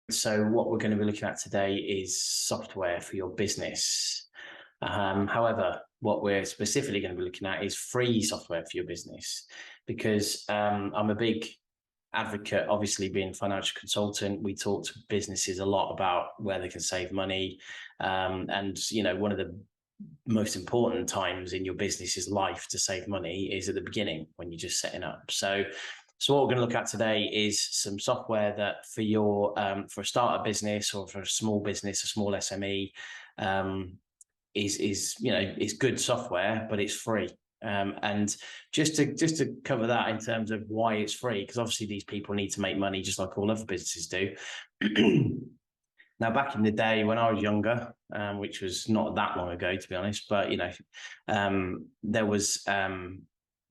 So what we're going to be looking at today is software for your business. However, what we're specifically going to be looking at is free software for your business, because I'm a big advocate. Obviously, being a financial consultant, we talk to businesses a lot about where they can save money. And one of the most important times in your business's life to save money is at the beginning when you're just setting up. So what we're going to look at today is some software that for your for a startup business or for a small business, a small SME, is good software, but it's free. And just to cover that in terms of why it's free, because obviously these people need to make money just like all other businesses do. Now, back in the day when I was younger, which was not that long ago, to be honest, but there was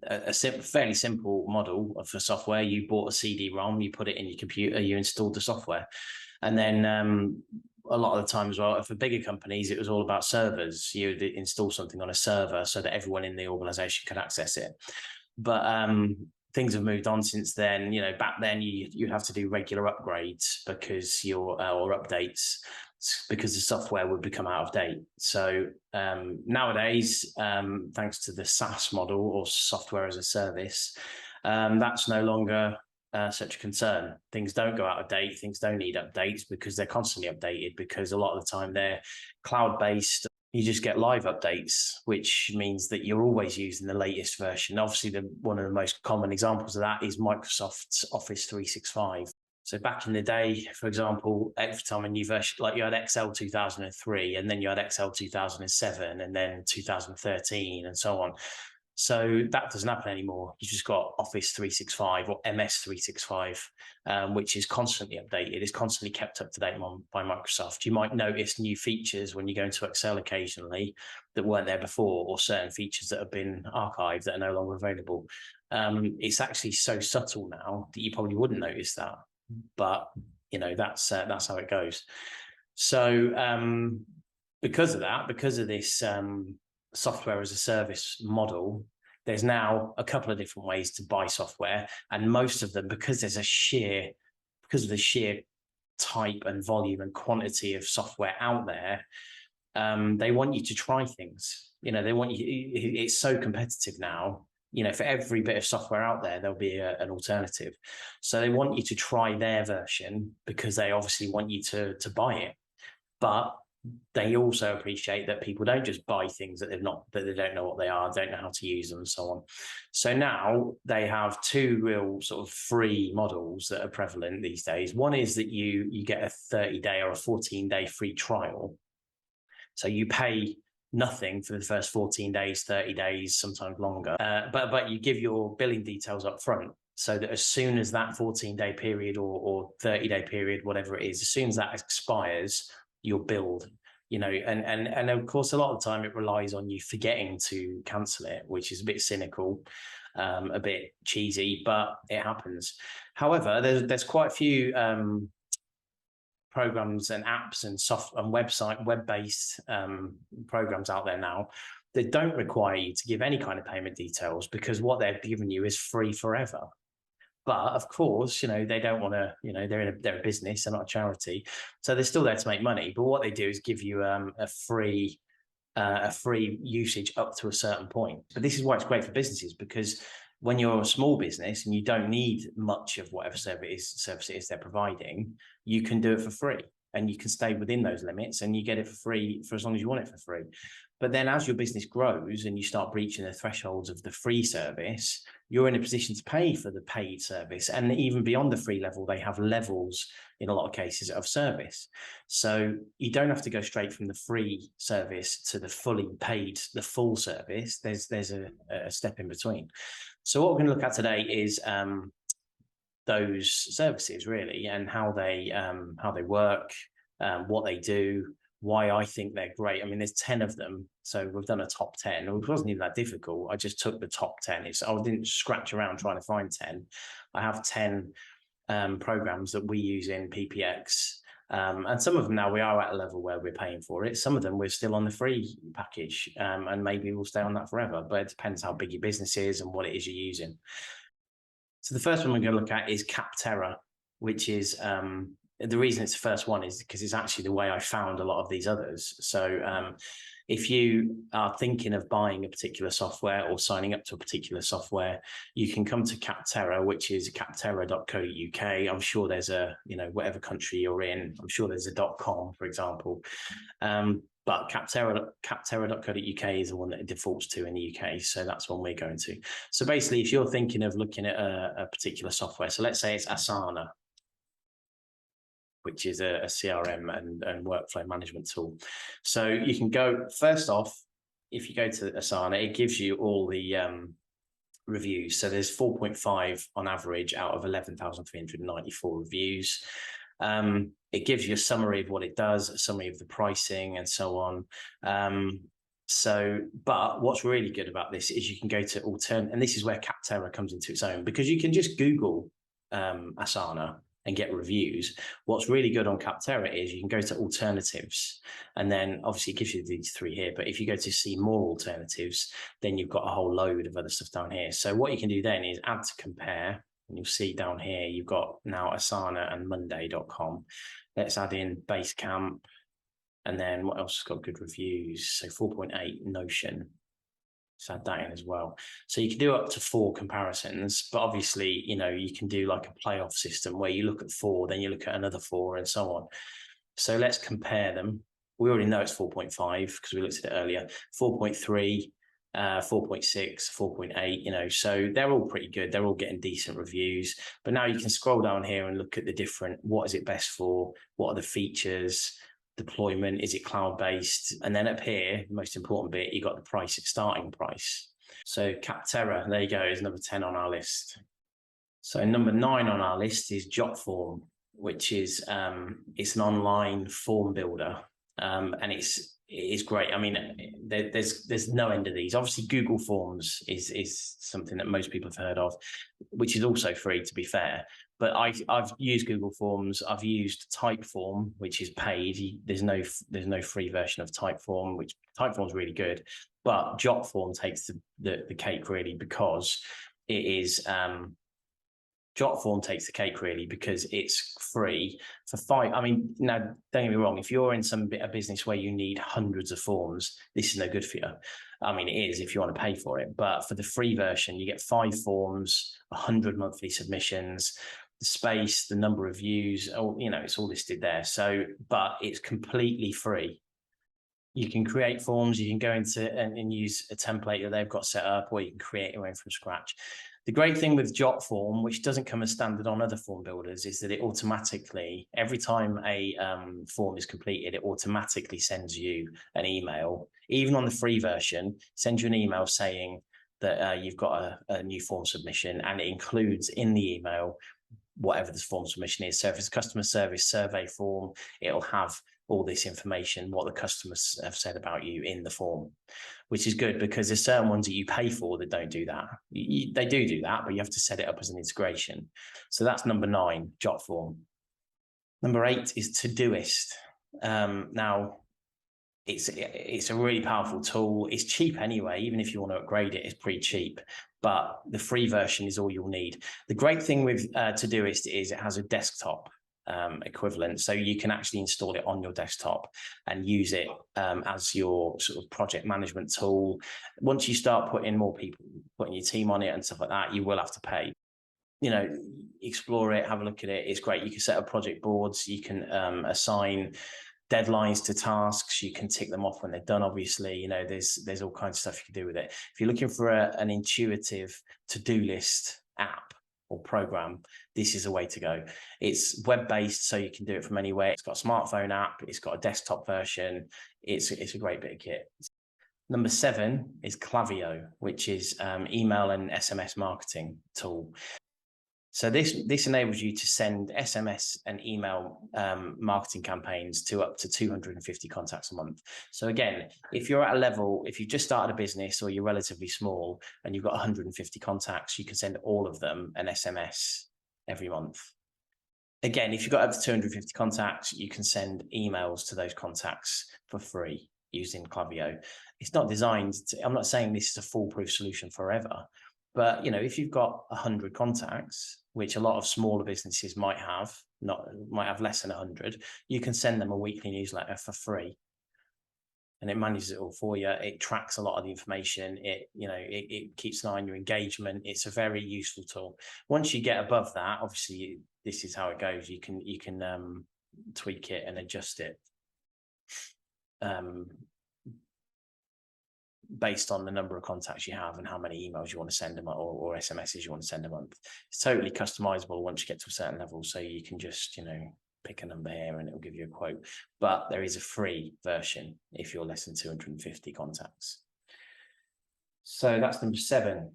a fairly simple model for software. You bought a CD-ROM, you put it in your computer, you installed the software. And then a lot of the time as well, for bigger companies, it was all about servers. You'd install something on a server so that everyone in the organization could access it. But things have moved on since then. Back then you have to do regular upgrades because or updates, because the software would become out of date. So nowadays, thanks to the SaaS model, or software as a service, that's no longer such a concern. Things don't go out of date. Things don't need updates because they're constantly updated, because a lot of the time they're cloud-based. You just get live updates, which means that you're always using the latest version. Obviously, one of the most common examples of that is Microsoft's Office 365. So back in the day, for example, every time a new version, like you had Excel 2003, and then you had Excel 2007, and then 2013, and so on. So that doesn't happen anymore. You've just got Office 365 or MS 365, which is constantly updated. It's constantly kept up to date by Microsoft. You might notice new features when you go into Excel occasionally that weren't there before, or certain features that have been archived that are no longer available. It's actually so subtle now that you probably wouldn't notice that. But that's how it goes. So because of this software as a service model, there's now a couple of different ways to buy software, and most of them, because of the sheer type and volume and quantity of software out there, they want you to try things. They want you. It's so competitive now. For every bit of software out there, there'll be an alternative. So they want you to try their version because they obviously want you to buy it. But they also appreciate that people don't just buy things that they don't know what they are, don't know how to use them, and so on. So now they have two real sort of free models that are prevalent these days. One is that you get a 30-day or a 14-day free trial. So you pay nothing for the first 14 days, 30 days, sometimes longer. But you give your billing details up front, so that as soon as that 14-day period or 30-day period, whatever it is, as soon as that expires, you're billed. And of course, a lot of the time it relies on you forgetting to cancel it, which is a bit cynical, a bit cheesy, but it happens. However, there's quite a few programs and apps and web-based programs out there now that don't require you to give any kind of payment details, because what they're giving you is free forever. But of course, they don't want to, they're a business, they're not a charity, so they're still there to make money. But what they do is give you a free usage up to a certain point. But this is why it's great for businesses, because when you're a small business and you don't need much of whatever service it is they're providing, you can do it for free, and you can stay within those limits, and you get it for free for as long as you want it for free. But then as your business grows and you start breaching the thresholds of the free service, you're in a position to pay for the paid service. And even beyond the free level, they have levels in a lot of cases of service. So you don't have to go straight from the free service to the fully paid, the full service. There's a step in between. So what we're going to look at today is those services, really, and how they work, what they do, why I think they're great. I mean, there's 10 of them. So we've done a top 10. It wasn't even that difficult. I just took the top 10. I didn't scratch around trying to find 10. I have 10 programs that we use in PPX. And some of them now we are at a level where we're paying for it. Some of them we're still on the free package, and maybe we'll stay on that forever. But it depends how big your business is and what it is you're using. So the first one we're going to look at is Captera, which is the reason it's the first one is because it's actually the way I found a lot of these others. So if you are thinking of buying a particular software or signing up to a particular software, you can come to Captera, which is captera.co.uk. I'm sure there's a, whatever country you're in, I'm sure there's a .com, for example. But captera.co.uk is the one that it defaults to in the UK. So that's one we're going to. So basically, if you're thinking of looking at a particular software, so let's say it's Asana, which is a CRM and workflow management tool. So you can go, first off, if you go to Asana, it gives you all the reviews. So there's 4.5 on average out of 11,394 reviews. It gives you a summary of what it does, a summary of the pricing and so on. But what's really good about this is you can go to and this is where Captera comes into its own, because you can just Google Asana and get reviews. What's really good on Captera is you can go to alternatives, and then obviously it gives you these three here, but if you go to see more alternatives, then you've got a whole load of other stuff down here. So what you can do then is add to compare, and you'll see down here, you've got now Asana and Monday.com. Let's add in Basecamp, and then what else has got good reviews? So 4.8 Notion. Let's add that in as well. So you can do up to 4 comparisons, but obviously, you can do like a playoff system where you look at 4, then you look at another 4 and so on. So let's compare them. We already know it's 4.5 because we looked at it earlier, 4.3, 4.6, 4.8, so they're all pretty good. They're all getting decent reviews, but now you can scroll down here and look at the different, what is it best for? What are the features? Deployment, is it cloud-based? And then up here, the most important bit, you got the price, starting price. So Captera, there you go, is number 10 on our list. So number 9 on our list is Jotform, which is it's an online form builder, and it's great. I mean, there's no end of these. Obviously, Google Forms is something that most people have heard of, which is also free, to be fair. But I've used Google Forms. I've used Typeform, which is paid. There's no free version of Typeform, which Typeform is really good. But Jotform takes the cake really, because it is Jotform takes the cake really, because it's free for 5. I mean, now don't get me wrong. If you're in a business where you need hundreds of forms, this is no good for you. I mean, it is if you want to pay for it. But for the free version, you get 5 forms, 100 monthly submissions, the space, the number of views. It's all listed there. So, but it's completely free. You can create forms. You can go into and use a template that they've got set up, or you can create your own from scratch. The great thing with Jotform, which doesn't come as standard on other form builders, is that it automatically, every time a form is completed, it automatically sends you an email. Even on the free version, sends you an email saying that you've got a new form submission, and it includes in the email whatever this form submission is. So if it's a customer service survey form, it'll have all this information, what the customers have said about you in the form, which is good, because there's certain ones that you pay for that don't do that. They do that, but you have to set it up as an integration. So that's number 9, Jotform. Number 8 is Todoist. Now, it's a really powerful tool. It's cheap anyway. Even if you want to upgrade it, it's pretty cheap. But the free version is all you'll need. The great thing with Todoist is it has a desktop equivalent, so you can actually install it on your desktop and use it as your sort of project management tool. Once you start putting more people, putting your team on it and stuff like that, you will have to pay. Explore it, have a look at it. It's great. You can set up project boards. You can assign deadlines to tasks. You can tick them off when they're done. Obviously, there's all kinds of stuff you can do with it. If you're looking for an intuitive to-do list app or program, this is a way to go. It's web-based, so you can do it from anywhere. It's got a smartphone app. It's got a desktop version. It's a great bit of kit. Number 7 is Clavio, which is email and SMS marketing tool. So this enables you to send SMS and email marketing campaigns to up to 250 contacts a month. So again, if you're at a level, if you've just started a business or you're relatively small and you've got 150 contacts, you can send all of them an SMS every month. Again, if you've got up to 250 contacts, you can send emails to those contacts for free using Clavio. It's not designed to, I'm not saying this is a foolproof solution forever, But, you know, if you've got 100 contacts, which a lot of smaller businesses might have less than 100, you can send them a weekly newsletter for free. And it manages it all for you. It tracks a lot of the information. It keeps an eye on your engagement. It's a very useful tool. Once you get above that, obviously this is how it goes. You can tweak it and adjust it based on the number of contacts you have and how many emails you want to send them or SMSs you want to send a month. It's totally customizable once you get to a certain level. So you can just, pick a number here and it'll give you a quote. But there is a free version if you're less than 250 contacts. So that's number 7.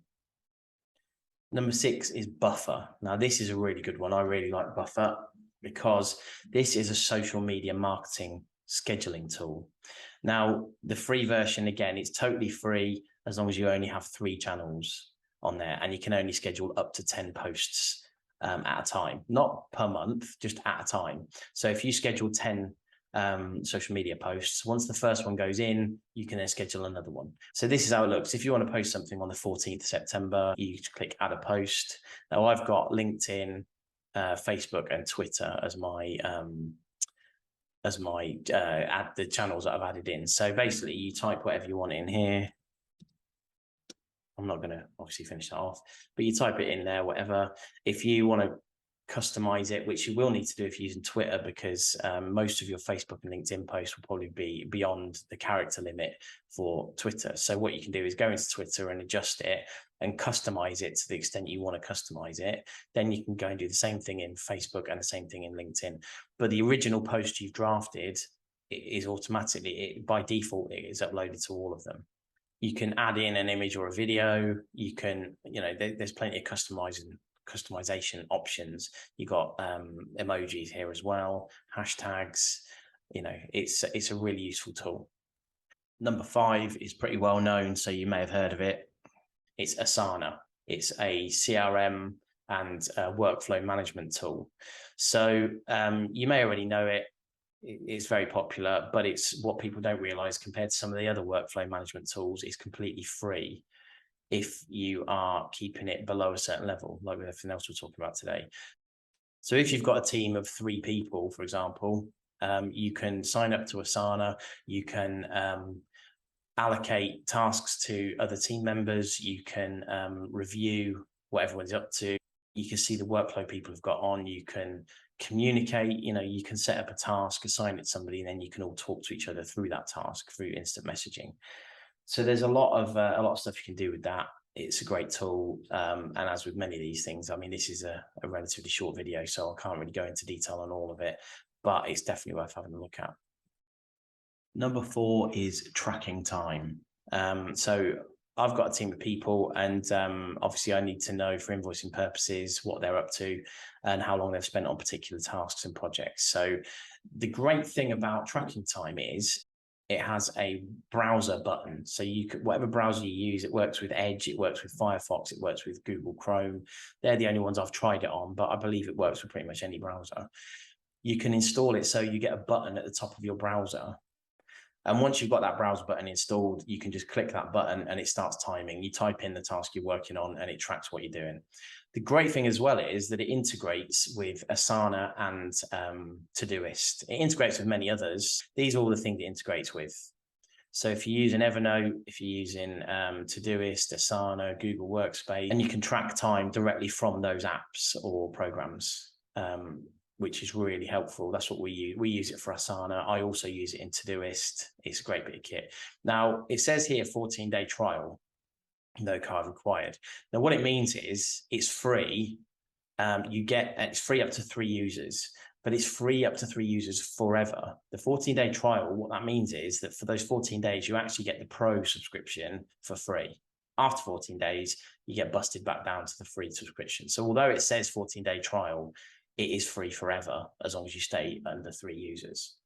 Number 6 is Buffer. Now, this is a really good one. I really like Buffer because this is a social media marketing scheduling tool. Now, the free version, again, it's totally free as long as you only have 3 channels on there, and you can only schedule up to 10 posts at a time, not per month, just at a time. So if you schedule 10 social media posts, once the first one goes in, you can then schedule another one. So this is how it looks. If you want to post something on the 14th of September, you click add a post. Now I've got LinkedIn, Facebook and Twitter as my the channels that I've added in. So basically you type whatever you want in here. I'm not going to obviously finish that off, but you type it in there, whatever. If you want to customize it, which you will need to do if you're using Twitter, because most of your Facebook and LinkedIn posts will probably be beyond the character limit for Twitter. So what you can do is go into Twitter and adjust it and customize it to the extent you want to customize it. Then you can go and do the same thing in Facebook and the same thing in LinkedIn. But the original post you've drafted is automatically, by default, it is uploaded to all of them. You can add in an image or a video. You can, there's plenty of customization options. You got emojis here as well, hashtags. It's a really useful tool. Number 5 is pretty well known, so you may have heard of it. It's Asana. It's a CRM and workflow management tool. So you may already know it. It's very popular, but it's what people don't realize compared to some of the other workflow management tools, it's completely free if you are keeping it below a certain level, like with everything else we're talking about today. So if you've got a team of 3 people, for example, you can sign up to Asana, you can allocate tasks to other team members, you can review what everyone's up to, you can see the workflow people have got on, you can communicate, you can set up a task, assign it to somebody, and then you can all talk to each other through that task through instant messaging. So there's a lot of stuff you can do with that. It's a great tool. And as with many of these things, I mean, this is a relatively short video, so I can't really go into detail on all of it, but it's definitely worth having a look at. Number 4 is tracking time. So I've got a team of people, and obviously I need to know for invoicing purposes what they're up to and how long they've spent on particular tasks and projects. So the great thing about tracking time is it has a browser button. So you could, whatever browser you use, it works with Edge, it works with Firefox, it works with Google Chrome. They're the only ones I've tried it on, but I believe it works with pretty much any browser. You can install it so you get a button at the top of your browser. And once you've got that browser button installed, you can just click that button and it starts timing. You type in the task you're working on and it tracks what you're doing. The great thing as well is that it integrates with Asana and Todoist. It integrates with many others. These are all the things it integrates with. So if you're using Evernote, if you're using Todoist, Asana, Google Workspace, and you can track time directly from those apps or programs, which is really helpful. That's what we use. We use it for Asana. I also use it in Todoist. It's a great bit of kit. Now, it says here 14-day trial, no card required. Now, what it means is it's free. It's free up to 3 users, but it's free up to 3 users forever. The 14-day trial, what that means is that for those 14 days, you actually get the pro subscription for free. After 14 days, you get busted back down to the free subscription. So although it says 14-day trial, it is free forever as long as you stay under 3 users.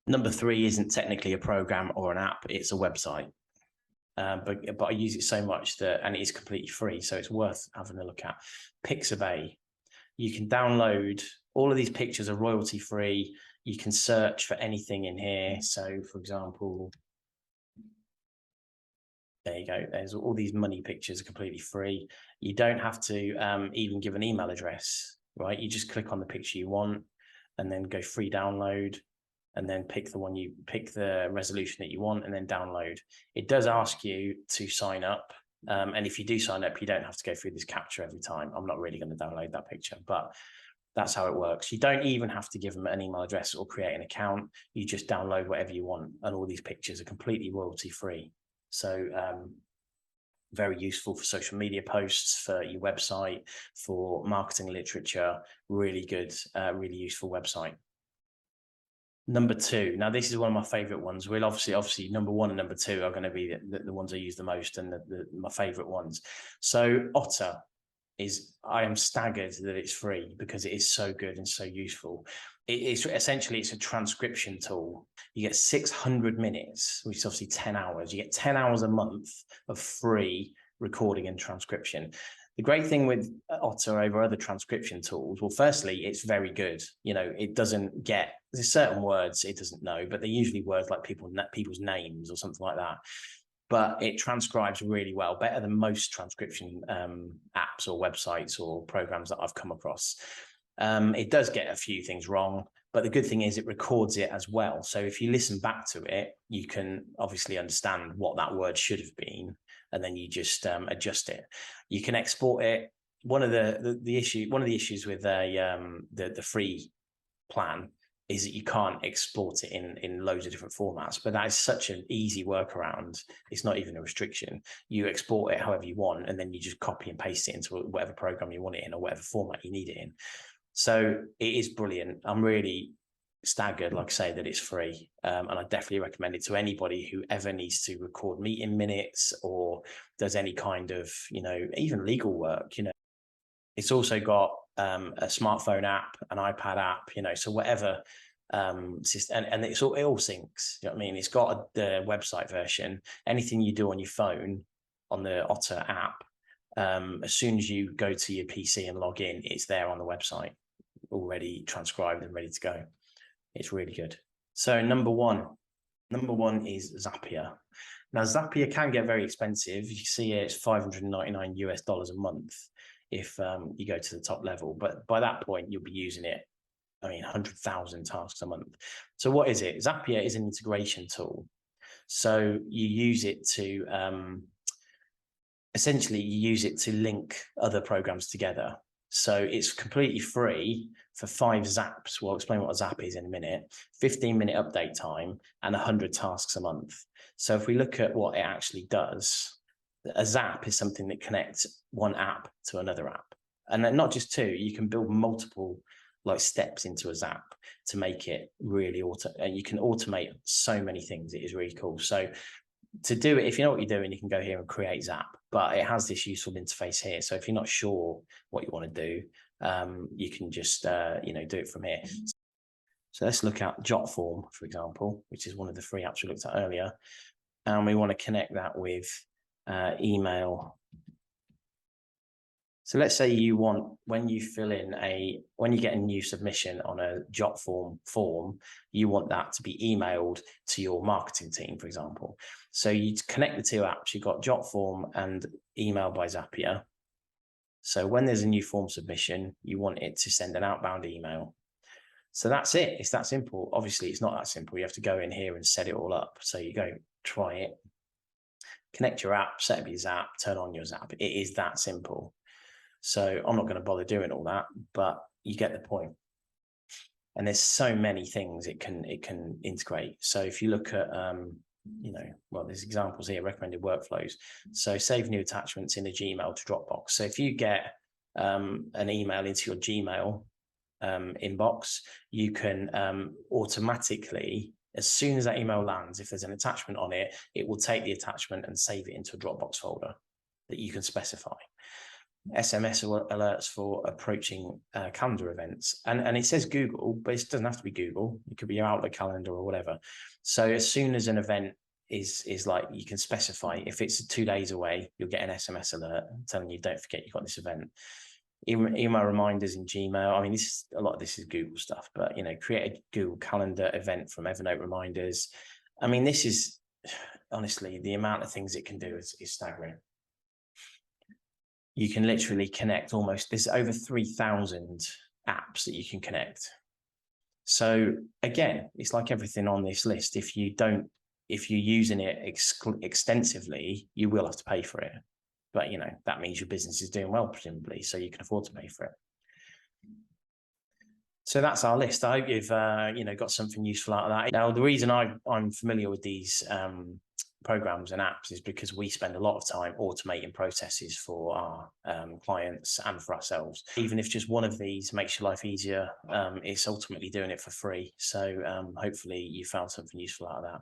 Number 3 isn't technically a program or an app, it's a website. But I use it so much and it is completely free, so it's worth having a look at. Pixabay. You can download all of these pictures are royalty free. You can search for anything in here. So for example, There you go. There's all these money pictures are completely free. You don't have to even give an email address, right? You just click on the picture you want and then go free download, and then pick the resolution that you want and then download. It does ask you to sign up. And if you do sign up, you don't have to go through this capture every time. I'm not really going to download that picture, but that's how it works. You don't even have to give them an email address or create an account. You just download whatever you want, and all these pictures are completely royalty free. So very useful for social media posts, for your website, for marketing literature. Really good, really useful website. Number 2. Now, this is one of my favorite ones. We'll obviously number 1 and number 2 are going to be the ones I use the most and my favorite ones. So Otter I am staggered that it's free because it is so good and so useful. It's a transcription tool. You get 600 minutes, which is obviously 10 hours. You get 10 hours a month of free recording and transcription. The great thing with Otter over other transcription tools, well, firstly, it's very good. There's certain words it doesn't know, but they're usually words like people's names or something like that. But it transcribes really well, better than most transcription apps or websites or programs that I've come across. It does get a few things wrong, but the good thing is it records it as well. So if you listen back to it, you can obviously understand what that word should have been, and then you just adjust it. You can export it. One of the issues with the free plan is that you can't export it in loads of different formats, but that is such an easy workaround. It's not even a restriction. You export it however you want, and then you just copy and paste it into whatever program you want it in or whatever format you need it in. So it is brilliant. I'm really staggered, like I say, that it's free. And I definitely recommend it to anybody who ever needs to record meeting minutes or does any kind of, even legal work. It's also got a smartphone app, an iPad app, so whatever system, and it all syncs. You know what I mean? It's got the website version. Anything you do on your phone on the Otter app, as soon as you go to your PC and log in, it's there on the website, already transcribed and ready to go. It's really good. So number one is Zapier. Now, Zapier can get very expensive. You see it's $599 a month if you go to the top level. But by that point, you'll be using it, 100,000 tasks a month. So what is it? Zapier is an integration tool. So you use it to, essentially, you use it to link other programs together. So it's completely free for 5 zaps. We'll explain what a zap is in a minute. 15-minute update time and 100 tasks a month. So if we look at what it actually does, a zap is something that connects one app to another app. And then not just 2, you can build multiple steps into a zap to make it really you can automate so many things. It is really cool. So to do it, if you know what you're doing, you can go here and create Zap, but it has this useful interface here. So if you're not sure what you want to do, you can just, do it from here. So let's look at Jotform, for example, which is one of the free apps we looked at earlier. And we want to connect that with email. So let's say you want, when you get a new submission on a Jotform form, you want that to be emailed to your marketing team, for example. So you connect the 2 apps. You've got Jotform and Email by Zapier. So when there's a new form submission, you want it to send an outbound email. So that's it. It's that simple. Obviously, it's not that simple. You have to go in here and set it all up. So you go try it, connect your app, set up your Zap, turn on your Zap. It is that simple. So I'm not going to bother doing all that, but you get the point. And there's so many things it can integrate. So if you look at, there's examples here, recommended workflows. So save new attachments in a Gmail to Dropbox. So if you get an email into your Gmail inbox, you can automatically, as soon as that email lands, if there's an attachment on it, it will take the attachment and save it into a Dropbox folder that you can specify. SMS alerts for approaching calendar events. And it says Google, but it doesn't have to be Google. It could be your Outlook calendar or whatever. So as soon as an event is you can specify, if it's 2 days away, you'll get an SMS alert telling you, don't forget you've got this event. Email reminders in Gmail. A lot of this is Google stuff, but, create a Google Calendar event from Evernote reminders. This is honestly, the amount of things it can do is staggering. You can literally connect there's over 3,000 apps that you can connect. So again, it's like everything on this list. If you're using it extensively, you will have to pay for it. But that means your business is doing well, presumably, so you can afford to pay for it. So that's our list. I hope you've got something useful out of that. Now, the reason I'm familiar with these programs and apps is because we spend a lot of time automating processes for our clients and for ourselves. Even if just one of these makes your life easier, it's ultimately doing it for free. So hopefully you found something useful out of that.